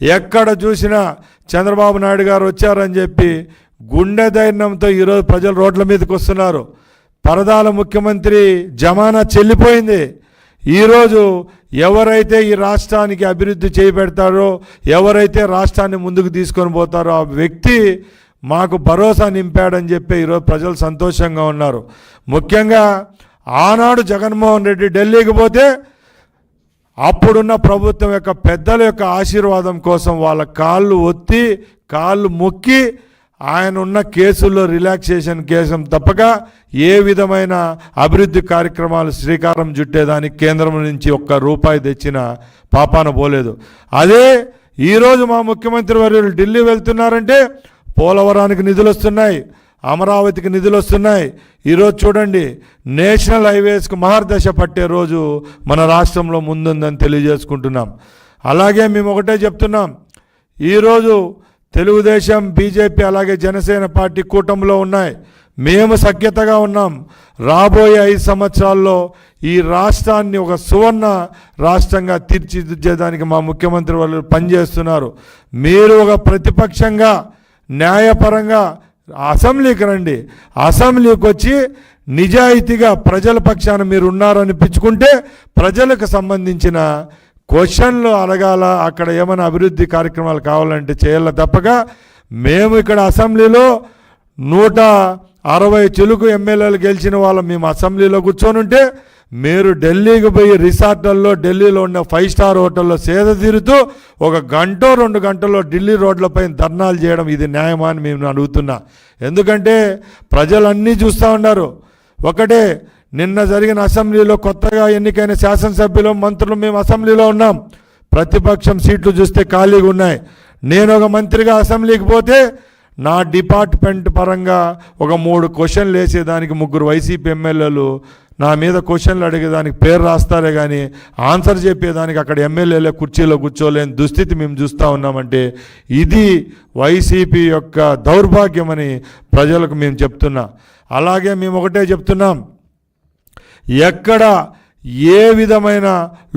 ఎక్కడ చూసినా చంద్రబాబు నాయుడు గారు వచ్చారని చెప్పి గుండె ధైర్యంతో ఈరోజు ప్రజలు రోడ్ల మీదకి వస్తున్నారు. పరదాల ముఖ్యమంత్రి జమానా చెల్లిపోయింది. ఈరోజు ఎవరైతే ఈ రాష్ట్రానికి అభివృద్ధి చేయబెడతారో, ఎవరైతే రాష్ట్రాన్ని ముందుకు తీసుకొని పోతారో ఆ వ్యక్తి మాకు భరోసా నింపాడని చెప్పి ఈరోజు ప్రజలు సంతోషంగా ఉన్నారు. ముఖ్యంగా ఆనాడు జగన్మోహన్ రెడ్డి ఢిల్లీకి పోతే అప్పుడున్న ప్రభుత్వం యొక్క పెద్దల యొక్క ఆశీర్వాదం కోసం వాళ్ళ కాళ్ళు ఒత్తి కాళ్ళు మొక్కి ఆయన ఉన్న కేసుల్లో రిలాక్సేషన్ కేసం తప్పక ఏ విధమైన అభివృద్ధి కార్యక్రమాలు శ్రీకారం చుట్టేదానికి కేంద్రం నుంచి ₹1 తెచ్చిన పాపాన పోలేదు. అదే ఈరోజు మా ముఖ్యమంత్రి వర్యులు ఢిల్లీ వెళ్తున్నారంటే పోలవరానికి నిధులు వస్తున్నాయి, అమరావతికి నిధులు వస్తున్నాయి. ఈరోజు చూడండి, నేషనల్ హైవేస్కి మహర్దశ పట్టే రోజు మన రాష్ట్రంలో ముందుందని తెలియజేసుకుంటున్నాం. అలాగే మేము ఒకటే చెప్తున్నాం, ఈరోజు తెలుగుదేశం, బీజేపీ అలాగే జనసేన పార్టీ కూటమిలో ఉన్నాయి. మేము సఖ్యతగా ఉన్నాం. రాబోయే 5 సంవత్సరాల్లో ఈ రాష్ట్రాన్ని ఒక సువర్ణ రాష్ట్రంగా తీర్చిదిద్దేదానికి మా ముఖ్యమంత్రి వాళ్ళు పనిచేస్తున్నారు. మీరు ఒక ప్రతిపక్షంగా న్యాయపరంగా అసెంబ్లీకి రండి. అసెంబ్లీకి వచ్చి నిజాయితీగా ప్రజల పక్షాన మీరు ఉన్నారనిపించుకుంటే ప్రజలకు సంబంధించిన క్వశ్చన్లు అడగాల, అక్కడ ఏమైనా అభివృద్ధి కార్యక్రమాలు కావాలంటే చేయాల తప్పక మేము ఇక్కడ అసెంబ్లీలో 160 చిలుకు ఎమ్మెల్యేలు గెలిచిన వాళ్ళం మేము అసెంబ్లీలో కూర్చొని ఉంటే మీరు ఢిల్లీకి పోయి రిసార్ట్లలో, ఢిల్లీలో ఉన్న 5 స్టార్ హోటల్లో సేద తీరుతూ 1 గంట 2 గంటల్లో ఢిల్లీ రోడ్లపై ధర్నాలు చేయడం ఇది న్యాయమా అని మేము అడుగుతున్నా. ఎందుకంటే ప్రజలన్నీ చూస్తూ ఉన్నారు. ఒకటే, నిన్న జరిగిన అసెంబ్లీలో కొత్తగా ఎన్నికైన శాసనసభ్యులు, మంత్రులు మేము అసెంబ్లీలో ఉన్నాం. ప్రతిపక్షం సీట్లు చూస్తే ఖాళీగా ఉన్నాయి. నేను ఒక మంత్రిగా అసెంబ్లీకి పోతే నా డిపార్ట్మెంట్ పరంగా ఒక 3 క్వశ్చన్లు వేసేదానికి 3 వైసీపీ ఎమ్మెల్యేలు నా మీద క్వశ్చన్లు అడిగేదానికి పేరు రాస్తారే కానీ ఆన్సర్ చెప్పేదానికి అక్కడ ఎమ్మెల్యేలే కుర్చీలో కూర్చోలేని దుస్థితి మేము చూస్తూ ఉన్నామంటే ఇది వైసీపీ యొక్క దౌర్భాగ్యమని ప్రజలకు మేము చెప్తున్నా. అలాగే మేము ఒకటే చెప్తున్నాం, ఎక్కడ ఏ విధమైన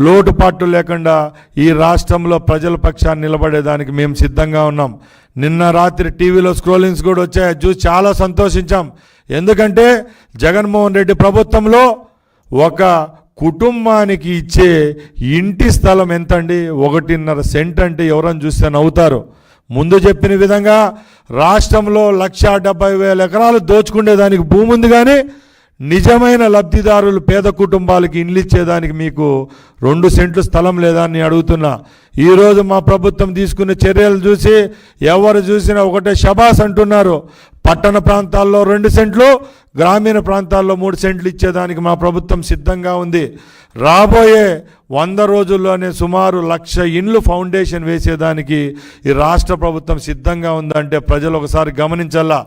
లోటుపాట్లు లేకుండా ఈ రాష్ట్రంలో ప్రజల పక్షాన్ని నిలబడేదానికి మేము సిద్ధంగా ఉన్నాం. నిన్న రాత్రి టీవీలో స్క్రోలింగ్స్ కూడా వచ్చాయి, చూసి చాలా సంతోషించాం. ఎందుకంటే జగన్మోహన్ రెడ్డి ప్రభుత్వంలో ఒక కుటుంబానికి ఇచ్చే ఇంటి స్థలం ఎంతండి? 1.5 సెంట్ అంటే ఎవరైనా చూస్తే నవ్వుతారు. ముందు చెప్పిన విధంగా రాష్ట్రంలో 1,70,000 ఎకరాలు దోచుకునేదానికి భూమి ఉంది, కానీ నిజమైన లబ్ధిదారులు పేద కుటుంబాలకి ఇండ్లు ఇచ్చేదానికి మీకు 2 సెంట్లు స్థలం లేదా అని అడుగుతున్నా. ఈరోజు మా ప్రభుత్వం తీసుకునే చర్యలు చూసి ఎవరు చూసినా ఒకటే శబాస్ అంటున్నారు. పట్టణ ప్రాంతాల్లో 2 సెంట్లు, గ్రామీణ ప్రాంతాల్లో 3 సెంట్లు ఇచ్చేదానికి మా ప్రభుత్వం సిద్ధంగా ఉంది. రాబోయే 100 రోజుల్లోనే సుమారు 1,00,000 ఇండ్లు ఫౌండేషన్ వేసేదానికి ఈ రాష్ట్ర ప్రభుత్వం సిద్ధంగా ఉందంటే ప్రజలు ఒకసారి గమనించాలా.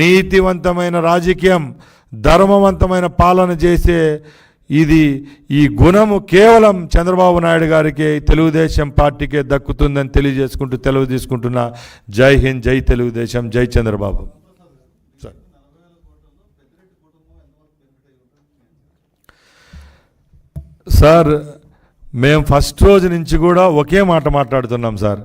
నీతివంతమైన రాజకీయం, ధర్మవంతమైన పాలన చేసే ఈ గుణము కేవలం చంద్రబాబు నాయుడు గారికి, తెలుగుదేశం పార్టీకే దక్కుతుందని తెలియజేసుకుంటూ సెలవు తీసుకుంటున్నా. జై హింద్, జై తెలుగుదేశం, జై చంద్రబాబు. సార్, మేము ఫస్ట్ రోజు నుంచి కూడా ఒకే మాట మాట్లాడుతున్నాం సార్.